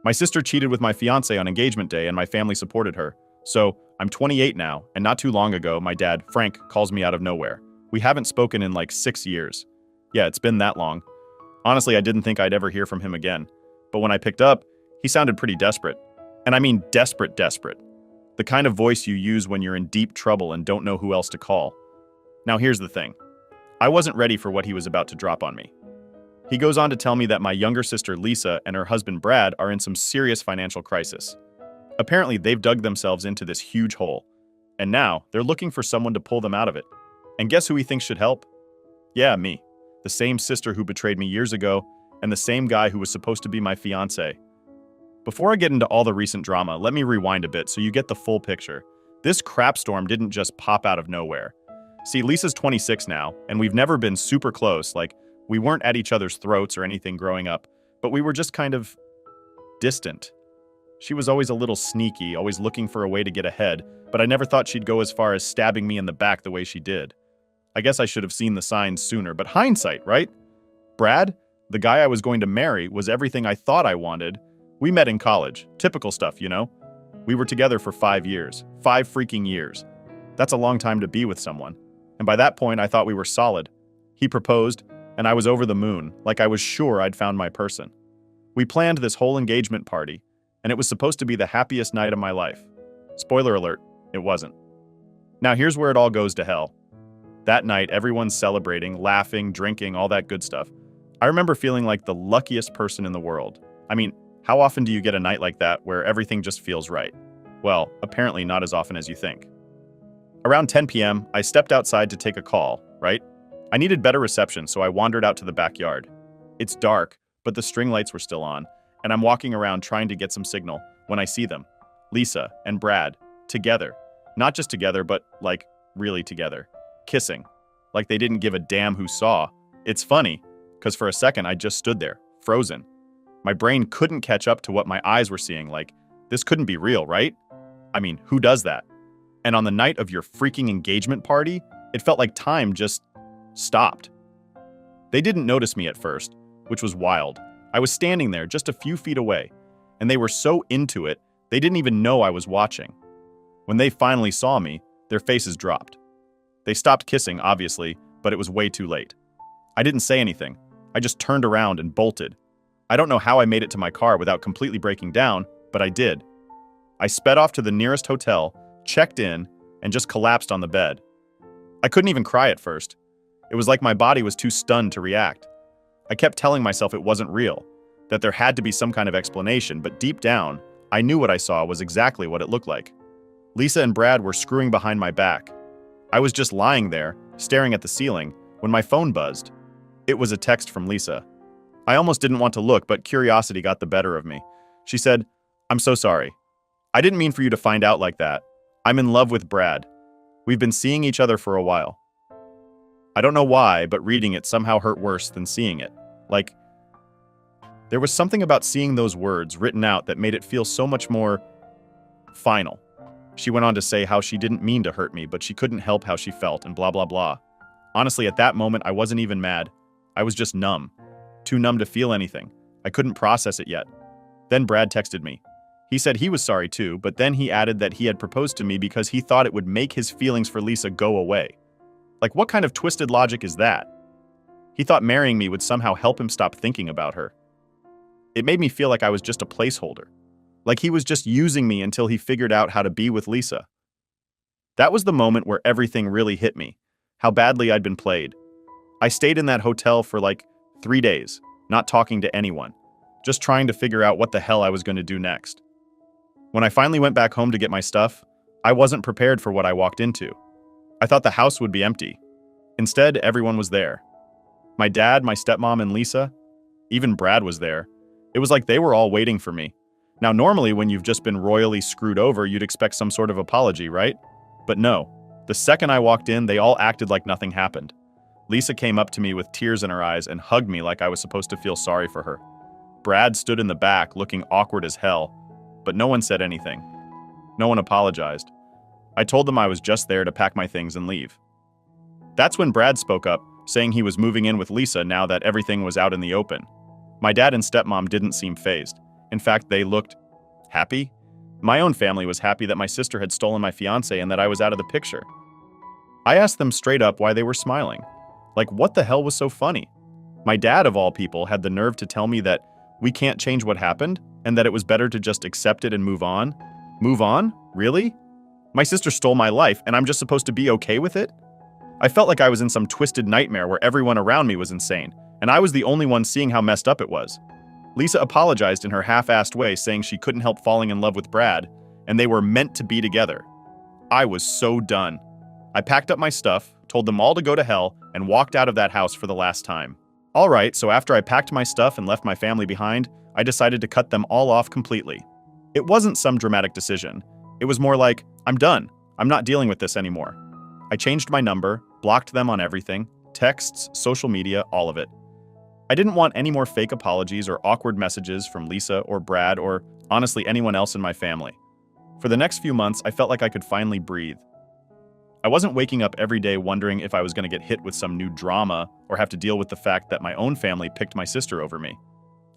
My sister cheated with my fiancé on engagement day and my family supported her. So, I'm 28 now, and not too long ago, my dad, Frank, calls me out of nowhere. We haven't spoken in like 6 years. Yeah, it's been that long. Honestly, I didn't think I'd ever hear from him again. But when I picked up, he sounded pretty desperate. And I mean desperate, desperate. The kind of voice you use when you're in deep trouble and don't know who else to call. Now here's the thing. I wasn't ready for what he was about to drop on me. He goes on to tell me that my younger sister Lisa and her husband Brad are in some serious financial crisis. Apparently, they've dug themselves into this huge hole. And now, they're looking for someone to pull them out of it. And guess who he thinks should help? Yeah, me. The same sister who betrayed me years ago, and the same guy who was supposed to be my fiancé. Before I get into all the recent drama, let me rewind a bit so you get the full picture. This crap storm didn't just pop out of nowhere. See, Lisa's 26 now, and we've never been super close, like, we weren't at each other's throats or anything growing up, but we were just kind of distant. She was always a little sneaky, always looking for a way to get ahead, but I never thought she'd go as far as stabbing me in the back the way she did. I guess I should have seen the signs sooner, but hindsight, right? Brad, the guy I was going to marry, was everything I thought I wanted. We met in college. Typical stuff, you know? We were together for 5 years. 5 freaking years. That's a long time to be with someone. And by that point, I thought we were solid. He proposed, and I was over the moon, like I was sure I'd found my person. We planned this whole engagement party, and it was supposed to be the happiest night of my life. Spoiler alert, it wasn't. Now here's where it all goes to hell. That night, everyone's celebrating, laughing, drinking, all that good stuff. I remember feeling like the luckiest person in the world. I mean, how often do you get a night like that where everything just feels right? Well, apparently not as often as you think. Around 10 p.m., I stepped outside to take a call, right? I needed better reception, so I wandered out to the backyard. It's dark, but the string lights were still on, and I'm walking around trying to get some signal when I see them. Lisa and Brad, together. Not just together, but, like, really together. Kissing. Like they didn't give a damn who saw. It's funny, because for a second I just stood there, frozen. My brain couldn't catch up to what my eyes were seeing, like, this couldn't be real, right? I mean, who does that? And on the night of your freaking engagement party, it felt like time just stopped. They didn't notice me at first, which was wild. I was standing there just a few feet away, and they were so into it, they didn't even know I was watching. When they finally saw me, their faces dropped. They stopped kissing, obviously, but it was way too late. I didn't say anything. I just turned around and bolted. I don't know how I made it to my car without completely breaking down, but I did. I sped off to the nearest hotel, checked in, and just collapsed on the bed. I couldn't even cry at first. It was like my body was too stunned to react. I kept telling myself it wasn't real, that there had to be some kind of explanation, but deep down, I knew what I saw was exactly what it looked like. Lisa and Brad were screwing behind my back. I was just lying there, staring at the ceiling, when my phone buzzed. It was a text from Lisa. I almost didn't want to look, but curiosity got the better of me. She said, "I'm so sorry. I didn't mean for you to find out like that. I'm in love with Brad. We've been seeing each other for a while." I don't know why, but reading it somehow hurt worse than seeing it. Like, there was something about seeing those words written out that made it feel so much more final. She went on to say how she didn't mean to hurt me, but she couldn't help how she felt and blah, blah, blah. Honestly, at that moment, I wasn't even mad. I was just numb. Too numb to feel anything. I couldn't process it yet. Then Brad texted me. He said he was sorry too, but then he added that he had proposed to me because he thought it would make his feelings for Lisa go away. Like, what kind of twisted logic is that? He thought marrying me would somehow help him stop thinking about her. It made me feel like I was just a placeholder. Like he was just using me until he figured out how to be with Lisa. That was the moment where everything really hit me, how badly I'd been played. I stayed in that hotel for like 3 days, not talking to anyone, just trying to figure out what the hell I was going to do next. When I finally went back home to get my stuff, I wasn't prepared for what I walked into. I thought the house would be empty. Instead, everyone was there. My dad, my stepmom, and Lisa. Even Brad was there. It was like they were all waiting for me. Now, normally when you've just been royally screwed over, you'd expect some sort of apology, right? But no. The second I walked in, they all acted like nothing happened. Lisa came up to me with tears in her eyes and hugged me like I was supposed to feel sorry for her. Brad stood in the back, looking awkward as hell, but no one said anything. No one apologized. I told them I was just there to pack my things and leave. That's when Brad spoke up, saying he was moving in with Lisa now that everything was out in the open. My dad and stepmom didn't seem fazed. In fact, they looked happy. My own family was happy that my sister had stolen my fiancé and that I was out of the picture. I asked them straight up why they were smiling. Like, what the hell was so funny? My dad, of all people, had the nerve to tell me that we can't change what happened and that it was better to just accept it and move on. Move on? Really? My sister stole my life and I'm just supposed to be okay with it? I felt like I was in some twisted nightmare where everyone around me was insane, and I was the only one seeing how messed up it was. Lisa apologized in her half-assed way, saying she couldn't help falling in love with Brad, and they were meant to be together. I was so done. I packed up my stuff, told them all to go to hell, and walked out of that house for the last time. All right, so after I packed my stuff and left my family behind, I decided to cut them all off completely. It wasn't some dramatic decision. It was more like, I'm done. I'm not dealing with this anymore. I changed my number, blocked them on everything, texts, social media, all of it. I didn't want any more fake apologies or awkward messages from Lisa or Brad or, honestly, anyone else in my family. For the next few months, I felt like I could finally breathe. I wasn't waking up every day wondering if I was going to get hit with some new drama or have to deal with the fact that my own family picked my sister over me.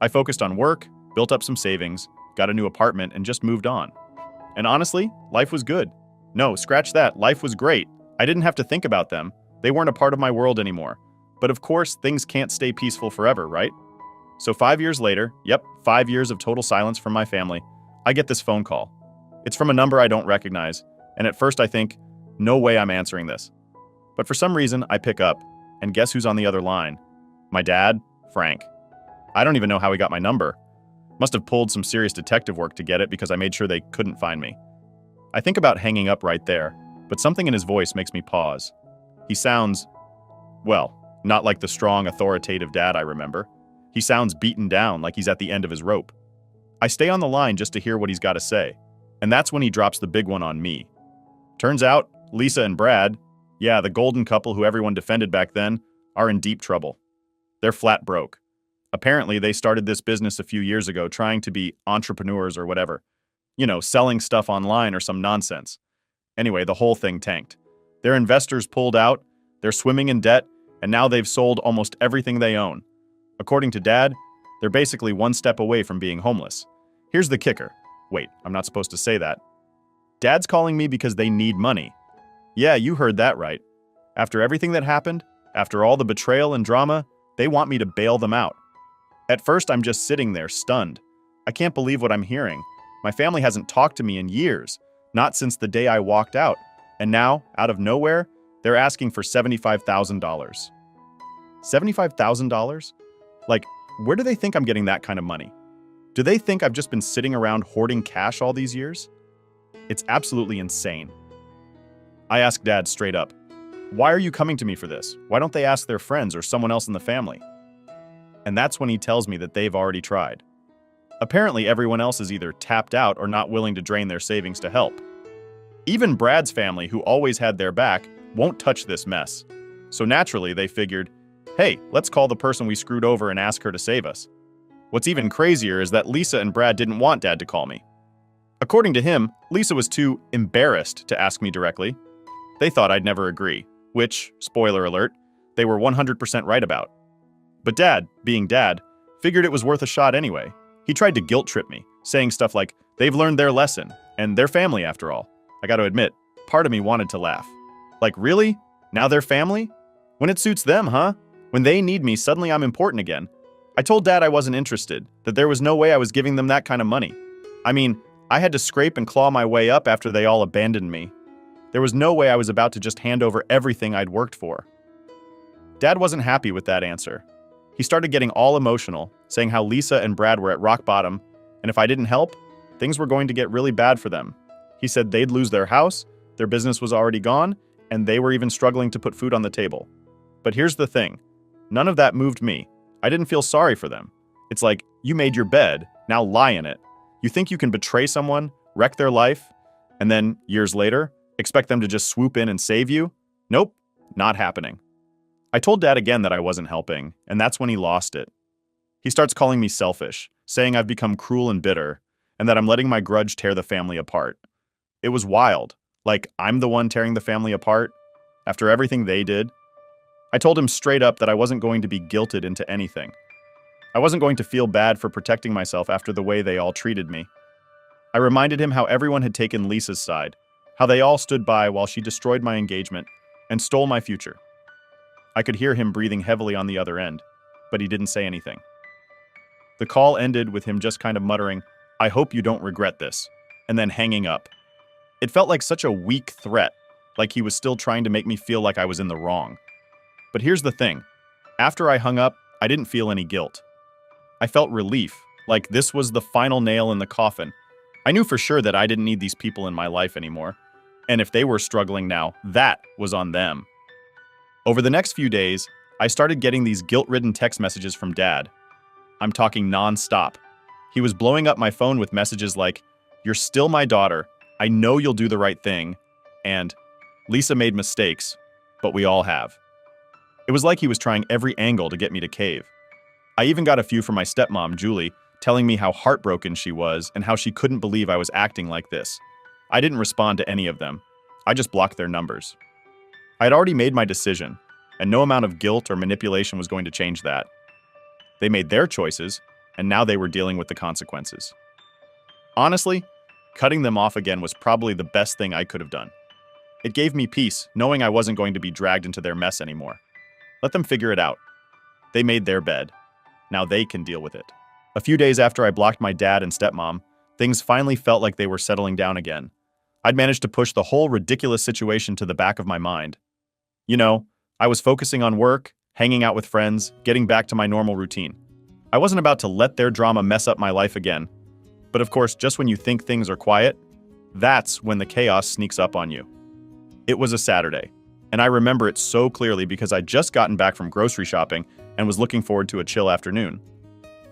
I focused on work, built up some savings, got a new apartment, and just moved on. And honestly, life was good. No, scratch that, life was great. I didn't have to think about them. They weren't a part of my world anymore. But of course, things can't stay peaceful forever, right? So 5 years later, 5 years of total silence from my family, I get this phone call. It's from a number I don't recognize, and at first I think, no way I'm answering this. But for some reason, I pick up, and guess who's on the other line? My dad, Frank. I don't even know how he got my number. Must have pulled some serious detective work to get it because I made sure they couldn't find me. I think about hanging up right there, but something in his voice makes me pause. He sounds, well, not like the strong, authoritative dad I remember. He sounds beaten down, like he's at the end of his rope. I stay on the line just to hear what he's got to say, and that's when he drops the big one on me. Turns out, Lisa and Brad, the golden couple who everyone defended back then, are in deep trouble. They're flat broke. Apparently, they started this business a few years ago trying to be entrepreneurs or whatever. You know, selling stuff online or some nonsense. Anyway, the whole thing tanked. Their investors pulled out, they're swimming in debt, and now they've sold almost everything they own. According to Dad, they're basically one step away from being homeless. Here's the kicker. Wait, I'm not supposed to say that. Dad's calling me because they need money. Yeah, you heard that right. After everything that happened, after all the betrayal and drama, they want me to bail them out. At first, I'm just sitting there, stunned. I can't believe what I'm hearing. My family hasn't talked to me in years, not since the day I walked out. And now, out of nowhere, they're asking for $75,000. $75,000? Like, where do they think I'm getting that kind of money? Do they think I've just been sitting around hoarding cash all these years? It's absolutely insane. I ask Dad straight up, why are you coming to me for this? Why don't they ask their friends or someone else in the family? And that's when he tells me that they've already tried. Apparently, everyone else is either tapped out or not willing to drain their savings to help. Even Brad's family, who always had their back, won't touch this mess. So naturally, they figured, hey, let's call the person we screwed over and ask her to save us. What's even crazier is that Lisa and Brad didn't want Dad to call me. According to him, Lisa was too embarrassed to ask me directly. They thought I'd never agree, which, spoiler alert, they were 100% right about. But Dad, being Dad, figured it was worth a shot anyway. He tried to guilt trip me, saying stuff like, they've learned their lesson, and they're family after all. I gotta admit, part of me wanted to laugh. Like, really? Now they're family? When it suits them, huh? When they need me, suddenly I'm important again. I told Dad I wasn't interested, that there was no way I was giving them that kind of money. I mean, I had to scrape and claw my way up after they all abandoned me. There was no way I was about to just hand over everything I'd worked for. Dad wasn't happy with that answer. He started getting all emotional, saying how Lisa and Brad were at rock bottom, and if I didn't help, things were going to get really bad for them. He said they'd lose their house, their business was already gone, and they were even struggling to put food on the table. But here's the thing. None of that moved me. I didn't feel sorry for them. It's like, you made your bed, now lie in it. You think you can betray someone, wreck their life, and then, years later, expect them to just swoop in and save you? Nope, not happening. I told Dad again that I wasn't helping, and that's when he lost it. He starts calling me selfish, saying I've become cruel and bitter, and that I'm letting my grudge tear the family apart. It was wild. Like, I'm the one tearing the family apart? After everything they did? I told him straight up that I wasn't going to be guilted into anything. I wasn't going to feel bad for protecting myself after the way they all treated me. I reminded him how everyone had taken Lisa's side, how they all stood by while she destroyed my engagement and stole my future. I could hear him breathing heavily on the other end, but he didn't say anything. The call ended with him just kind of muttering, "I hope you don't regret this," and then hanging up. It felt like such a weak threat, like he was still trying to make me feel like I was in the wrong. But here's the thing. After I hung up, I didn't feel any guilt. I felt relief, like this was the final nail in the coffin. I knew for sure that I didn't need these people in my life anymore. And if they were struggling now, that was on them. Over the next few days, I started getting these guilt-ridden text messages from Dad. I'm talking non-stop. He was blowing up my phone with messages like, "You're still my daughter. I know you'll do the right thing." And, "Lisa made mistakes, but we all have." It was like he was trying every angle to get me to cave. I even got a few from my stepmom, Julie, telling me how heartbroken she was and how she couldn't believe I was acting like this. I didn't respond to any of them. I just blocked their numbers. I had already made my decision, and no amount of guilt or manipulation was going to change that. They made their choices, and now they were dealing with the consequences. Honestly, cutting them off again was probably the best thing I could have done. It gave me peace, knowing I wasn't going to be dragged into their mess anymore. Let them figure it out. They made their bed. Now they can deal with it. A few days after I blocked my dad and stepmom, things finally felt like they were settling down again. I'd managed to push the whole ridiculous situation to the back of my mind. You know, I was focusing on work, hanging out with friends, getting back to my normal routine. I wasn't about to let their drama mess up my life again. But of course, just when you think things are quiet, that's when the chaos sneaks up on you. It was a Saturday, and I remember it so clearly because I'd just gotten back from grocery shopping and was looking forward to a chill afternoon.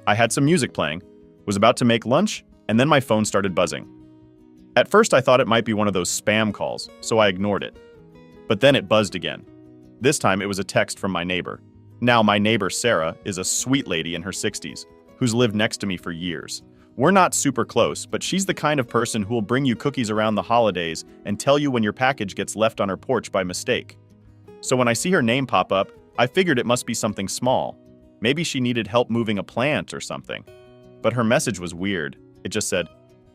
I had some music playing, was about to make lunch, and then my phone started buzzing. At first I thought it might be one of those spam calls, so I ignored it. But then it buzzed again. This time it was a text from my neighbor. Now my neighbor Sarah is a sweet lady in her 60s, who's lived next to me for years. We're not super close, but she's the kind of person who will bring you cookies around the holidays and tell you when your package gets left on her porch by mistake. So when I see her name pop up, I figured it must be something small. Maybe she needed help moving a plant or something. But her message was weird. It just said,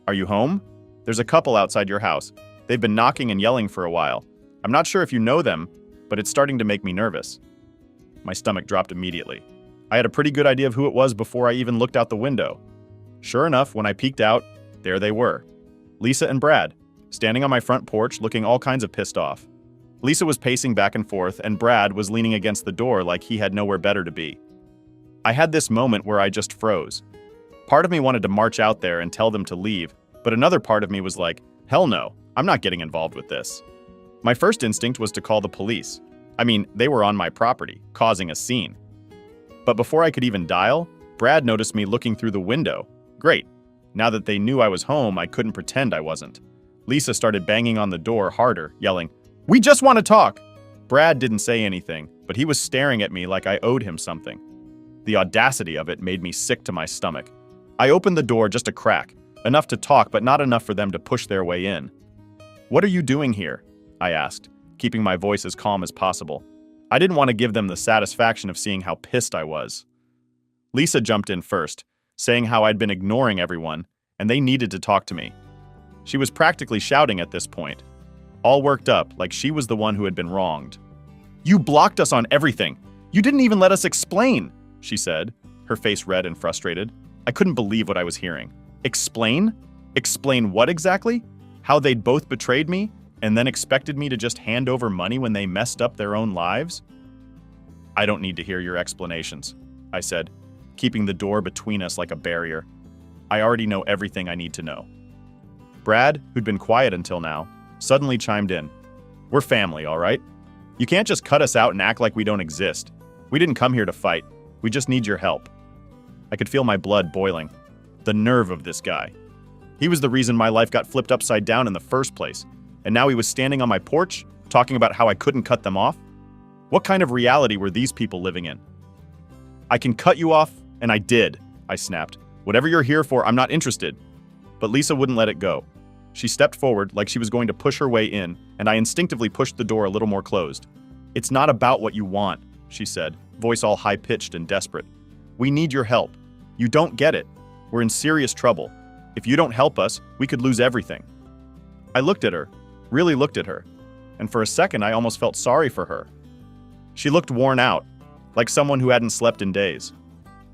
"Are you home? There's a couple outside your house. They've been knocking and yelling for a while. I'm not sure if you know them, but it's starting to make me nervous." My stomach dropped immediately. I had a pretty good idea of who it was before I even looked out the window. Sure enough, when I peeked out, there they were. Lisa and Brad, standing on my front porch looking all kinds of pissed off. Lisa was pacing back and forth, and Brad was leaning against the door like he had nowhere better to be. I had this moment where I just froze. Part of me wanted to march out there and tell them to leave, but another part of me was like, hell no, I'm not getting involved with this. My first instinct was to call the police. I mean, they were on my property, causing a scene. But before I could even dial, Brad noticed me looking through the window. Great. Now that they knew I was home, I couldn't pretend I wasn't. Lisa started banging on the door harder, yelling, "We just want to talk!" Brad didn't say anything, but he was staring at me like I owed him something. The audacity of it made me sick to my stomach. I opened the door just a crack, enough to talk but not enough for them to push their way in. "What are you doing here?" I asked, keeping my voice as calm as possible. I didn't want to give them the satisfaction of seeing how pissed I was. Lisa jumped in first, saying how I'd been ignoring everyone, and they needed to talk to me. She was practically shouting at this point, all worked up like she was the one who had been wronged. "You blocked us on everything. You didn't even let us explain," she said, her face red and frustrated. I couldn't believe what I was hearing. Explain? Explain what exactly? How they'd both betrayed me, and then expected me to just hand over money when they messed up their own lives? "I don't need to hear your explanations," I said, keeping the door between us like a barrier. I already know everything I need to know. Brad, who'd been quiet until now, suddenly chimed in. "We're family, all right? You can't just cut us out and act like we don't exist. We didn't come here to fight. We just need your help." I could feel my blood boiling. The nerve of this guy. He was the reason my life got flipped upside down in the first place, and now he was standing on my porch, talking about how I couldn't cut them off? What kind of reality were these people living in? "I can cut you off, and I did," I snapped. "Whatever you're here for, I'm not interested." But Lisa wouldn't let it go. She stepped forward like she was going to push her way in, and I instinctively pushed the door a little more closed. "It's not about what you want," she said, voice all high-pitched and desperate. We need your help. You don't get it. We're in serious trouble. If you don't help us, we could lose everything." I looked at her, really looked at her, and for a second I almost felt sorry for her. She looked worn out, like someone who hadn't slept in days.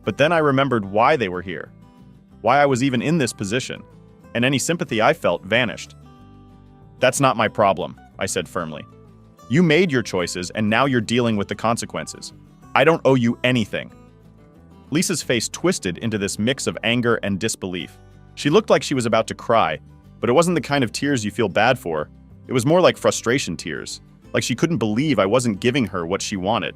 But then I remembered why they were here, why I was even in this position, and any sympathy I felt vanished. "That's not my problem," I said firmly. "You made your choices and now you're dealing with the consequences. I don't owe you anything." Lisa's face twisted into this mix of anger and disbelief. She looked like she was about to cry, but it wasn't the kind of tears you feel bad for. It was more like frustration tears, like she couldn't believe I wasn't giving her what she wanted.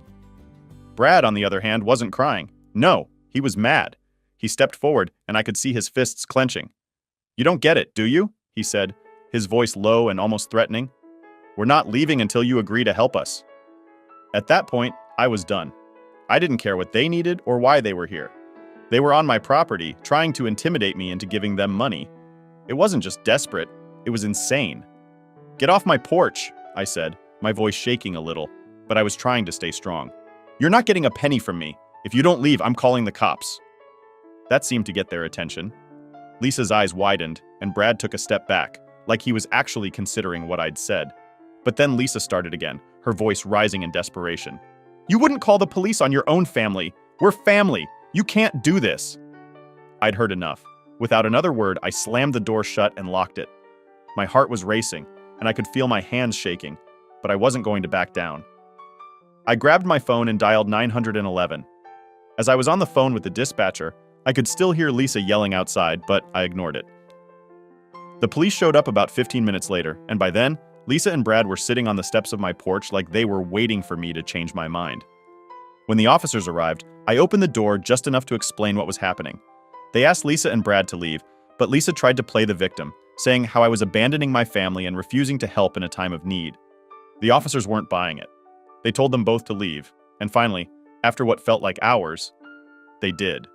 Brad, on the other hand, wasn't crying. No, he was mad. He stepped forward, and I could see his fists clenching. "You don't get it, do you?" he said, his voice low and almost threatening. "We're not leaving until you agree to help us." At that point, I was done. I didn't care what they needed or why they were here. They were on my property, trying to intimidate me into giving them money. It wasn't just desperate, it was insane. "Get off my porch," I said, my voice shaking a little, but I was trying to stay strong. "You're not getting a penny from me. If you don't leave, I'm calling the cops." That seemed to get their attention. Lisa's eyes widened, and Brad took a step back, like he was actually considering what I'd said. But then Lisa started again, her voice rising in desperation. "You wouldn't call the police on your own family. We're family. You can't do this." I'd heard enough. Without another word, I slammed the door shut and locked it. My heart was racing, and I could feel my hands shaking, but I wasn't going to back down. I grabbed my phone and dialed 911. As I was on the phone with the dispatcher, I could still hear Lisa yelling outside, but I ignored it. The police showed up about 15 minutes later, and by then, Lisa and Brad were sitting on the steps of my porch like they were waiting for me to change my mind. When the officers arrived, I opened the door just enough to explain what was happening. They asked Lisa and Brad to leave, but Lisa tried to play the victim, saying how I was abandoning my family and refusing to help in a time of need. The officers weren't buying it. They told them both to leave, and finally, after what felt like hours, they did.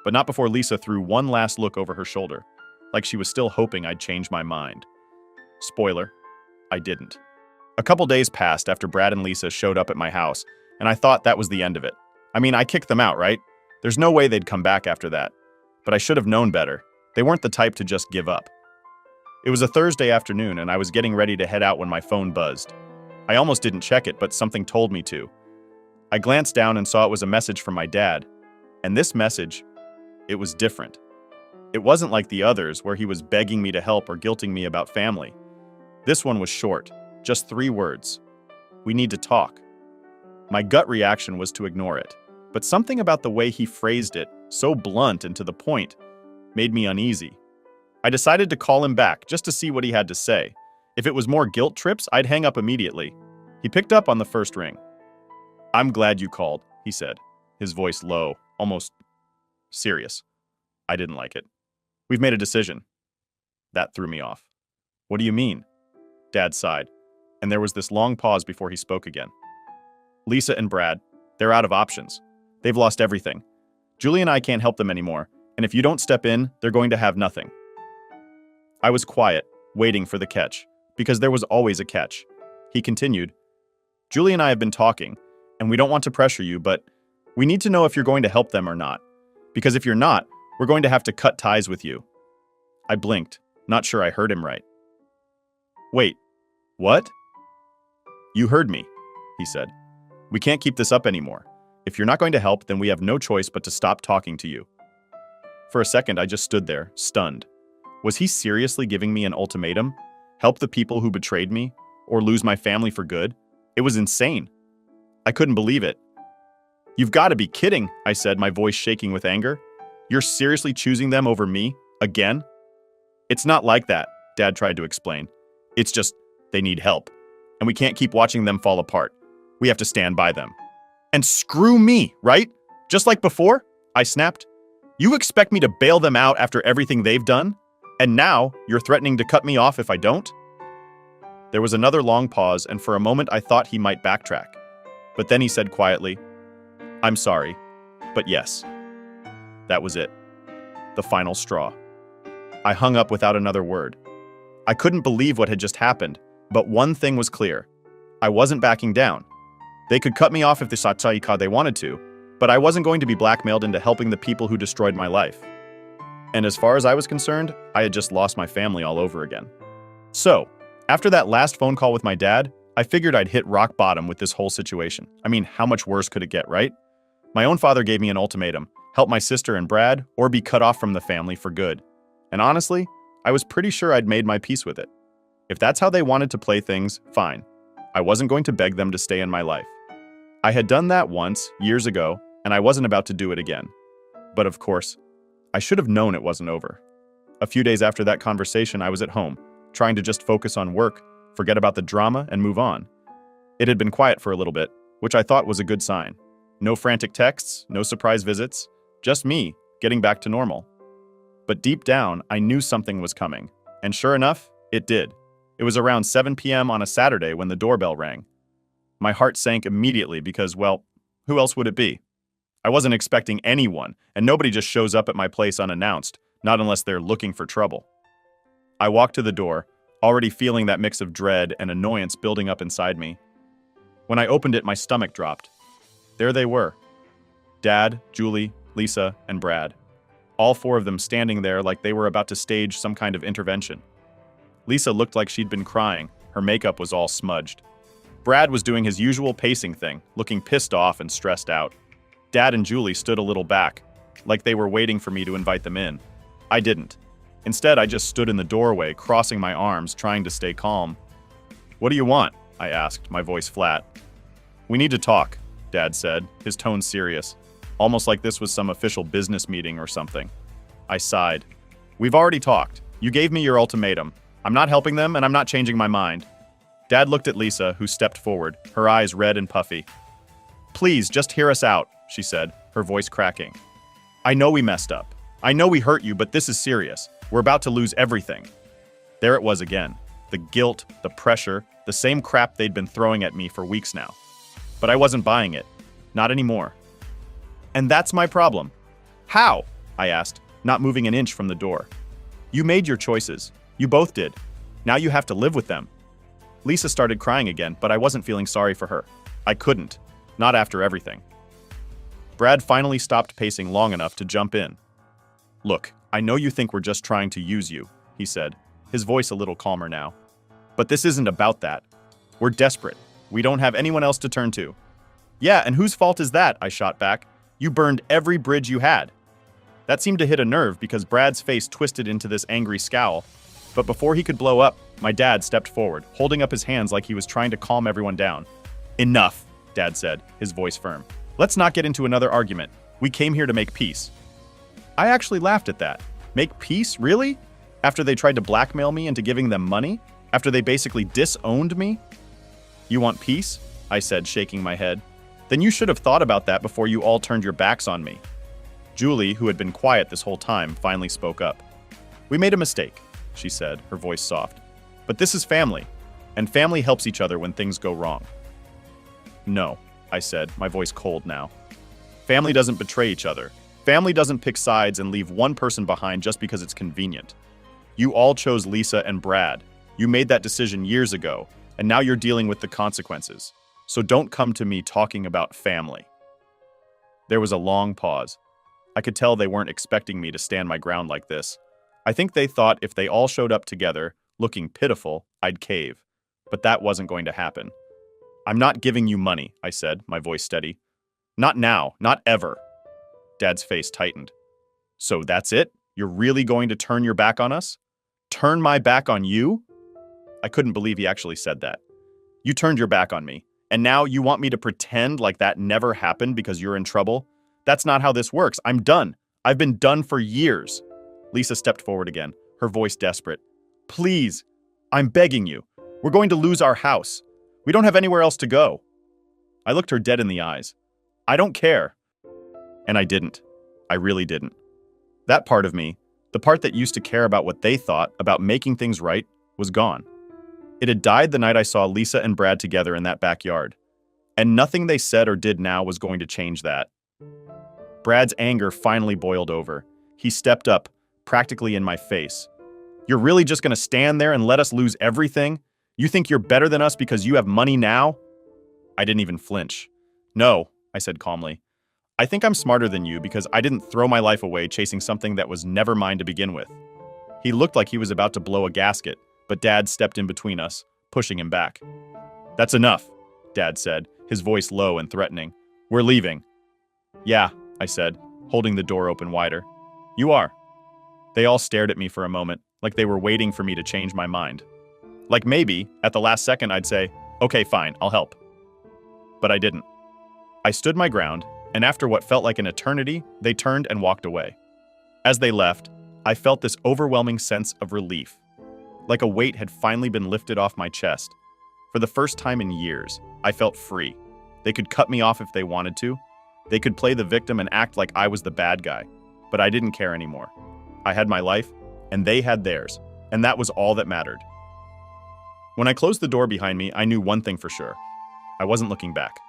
But not before Lisa threw one last look over her shoulder, like she was still hoping I'd change my mind. Spoiler, I didn't. A couple days passed after Brad and Lisa showed up at my house, and I thought that was the end of it. I mean, I kicked them out, right? There's no way they'd come back after that. But I should have known better. They weren't the type to just give up. It was a Thursday afternoon, and I was getting ready to head out when my phone buzzed. I almost didn't check it, but something told me to. I glanced down and saw it was a message from my dad. And this message, it was different. It wasn't like the others, where he was begging me to help or guilting me about family. This one was short, just 3 words. "We need to talk." My gut reaction was to ignore it, but something about the way he phrased it, so blunt and to the point, made me uneasy. I decided to call him back just to see what he had to say. If it was more guilt trips, I'd hang up immediately. He picked up on the first ring. "I'm glad you called," he said, his voice low, almost serious. I didn't like it. "We've made a decision." That threw me off. "What do you mean?" Dad sighed, and there was this long pause before he spoke again. "Lisa and Brad, they're out of options. They've lost everything. Julie and I can't help them anymore, and if you don't step in, they're going to have nothing." I was quiet, waiting for the catch, because there was always a catch. He continued, "Julie and I have been talking, and we don't want to pressure you, but we need to know if you're going to help them or not. Because if you're not, we're going to have to cut ties with you." I blinked, not sure I heard him right. "Wait, what?" "You heard me," he said. "We can't keep this up anymore. If you're not going to help, then we have no choice but to stop talking to you." For a second, I just stood there, stunned. Was he seriously giving me an ultimatum? Help the people who betrayed me, or lose my family for good? It was insane. I couldn't believe it. "You've got to be kidding," I said, my voice shaking with anger. "You're seriously choosing them over me? Again?" "It's not like that," Dad tried to explain. "It's just, they need help. And we can't keep watching them fall apart. We have to stand by them." "And screw me, right? Just like before?" I snapped. "You expect me to bail them out after everything they've done? And now, you're threatening to cut me off if I don't?" There was another long pause, and for a moment I thought he might backtrack. But then he said quietly, "I'm sorry, but yes." That was it. The final straw. I hung up without another word. I couldn't believe what had just happened, but one thing was clear. I wasn't backing down. They could cut me off if they wanted to, But I wasn't going to be blackmailed into helping the people who destroyed my life. And as far as I was concerned, I had just lost my family all over again. So, after that last phone call with my dad, I figured I'd hit rock bottom with this whole situation. I mean, how much worse could it get, right? My own father gave me an ultimatum: help my sister and Brad, or be cut off from the family for good. And honestly, I was pretty sure I'd made my peace with it. If that's how they wanted to play things, fine. I wasn't going to beg them to stay in my life. I had done that once, years ago, and I wasn't about to do it again. But of course, I should have known it wasn't over. A few days after that conversation, I was at home, trying to just focus on work, forget about the drama, and move on. It had been quiet for a little bit, which I thought was a good sign. No frantic texts, no surprise visits, just me getting back to normal. But deep down, I knew something was coming. And sure enough, it did. It was around 7 p.m. on a Saturday when the doorbell rang. My heart sank immediately because, well, who else would it be? I wasn't expecting anyone, and nobody just shows up at my place unannounced, not unless they're looking for trouble. I walked to the door, already feeling that mix of dread and annoyance building up inside me. When I opened it, my stomach dropped. There they were. Dad, Julie, Lisa, and Brad. All four of them standing there like they were about to stage some kind of intervention. Lisa looked like she'd been crying. Her makeup was all smudged. Brad was doing his usual pacing thing, looking pissed off and stressed out. Dad and Julie stood a little back, like they were waiting for me to invite them in. I didn't. Instead, I just stood in the doorway, crossing my arms, trying to stay calm. "What do you want?" I asked, my voice flat. "We need to talk," Dad said, his tone serious, almost like this was some official business meeting or something. I sighed. "We've already talked. You gave me your ultimatum. I'm not helping them, and I'm not changing my mind." Dad looked at Lisa, who stepped forward, her eyes red and puffy. "Please, just hear us out," she said, her voice cracking. "I know we messed up. I know we hurt you, but this is serious. We're about to lose everything." There it was again. The guilt, the pressure, the same crap they'd been throwing at me for weeks now. But I wasn't buying it. Not anymore. "And that's my problem." "How?" I asked, not moving an inch from the door. "You made your choices. You both did. Now you have to live with them." Lisa started crying again, but I wasn't feeling sorry for her. I couldn't. Not after everything. Brad finally stopped pacing long enough to jump in. "Look, I know you think we're just trying to use you," he said, his voice a little calmer now. "But this isn't about that. We're desperate. We don't have anyone else to turn to." "Yeah, and whose fault is that?" I shot back. "You burned every bridge you had." That seemed to hit a nerve because Brad's face twisted into this angry scowl. But before he could blow up, my dad stepped forward, holding up his hands like he was trying to calm everyone down. "Enough," Dad said, his voice firm. "Let's not get into another argument. We came here to make peace." I actually laughed at that. Make peace? Really? After they tried to blackmail me into giving them money? After they basically disowned me? "You want peace?" I said, shaking my head. "Then you should have thought about that before you all turned your backs on me." Julie, who had been quiet this whole time, finally spoke up. "We made a mistake," she said, her voice soft. "But this is family, and family helps each other when things go wrong." "No," I said, my voice cold now. "Family doesn't betray each other. Family doesn't pick sides and leave one person behind just because it's convenient. You all chose Lisa and Brad. You made that decision years ago, and now you're dealing with the consequences. So don't come to me talking about family." There was a long pause. I could tell they weren't expecting me to stand my ground like this. I think they thought if they all showed up together, looking pitiful, I'd cave. But that wasn't going to happen. "I'm not giving you money," I said, my voice steady. "Not now, not ever." Dad's face tightened. "So that's it? You're really going to turn your back on us? Turn my back on you?" I couldn't believe he actually said that. "You turned your back on me, and now you want me to pretend like that never happened because you're in trouble? That's not how this works. I'm done. I've been done for years." Lisa stepped forward again, her voice desperate. "Please, I'm begging you. We're going to lose our house. We don't have anywhere else to go." I looked her dead in the eyes. "I don't care." And I didn't. I really didn't. That part of me, the part that used to care about what they thought about making things right, was gone. It had died the night I saw Lisa and Brad together in that backyard. And nothing they said or did now was going to change that. Brad's anger finally boiled over. He stepped up, practically in my face. "You're really just going to stand there and let us lose everything? You think you're better than us because you have money now?" I didn't even flinch. "No," I said calmly. I think I'm smarter than you because I didn't throw my life away chasing something that was never mine to begin with. He looked like he was about to blow a gasket, but Dad stepped in between us, pushing him back. That's enough, Dad said, his voice low and threatening. We're leaving. Yeah, I said, holding the door open wider. You are. They all stared at me for a moment, like they were waiting for me to change my mind. Like maybe, at the last second, I'd say, okay, fine, I'll help. But I didn't. I stood my ground, and after what felt like an eternity, they turned and walked away. As they left, I felt this overwhelming sense of relief. Like a weight had finally been lifted off my chest. For the first time in years, I felt free. They could cut me off if they wanted to. They could play the victim and act like I was the bad guy. But I didn't care anymore. I had my life, and they had theirs, and that was all that mattered. When I closed the door behind me, I knew one thing for sure. I wasn't looking back.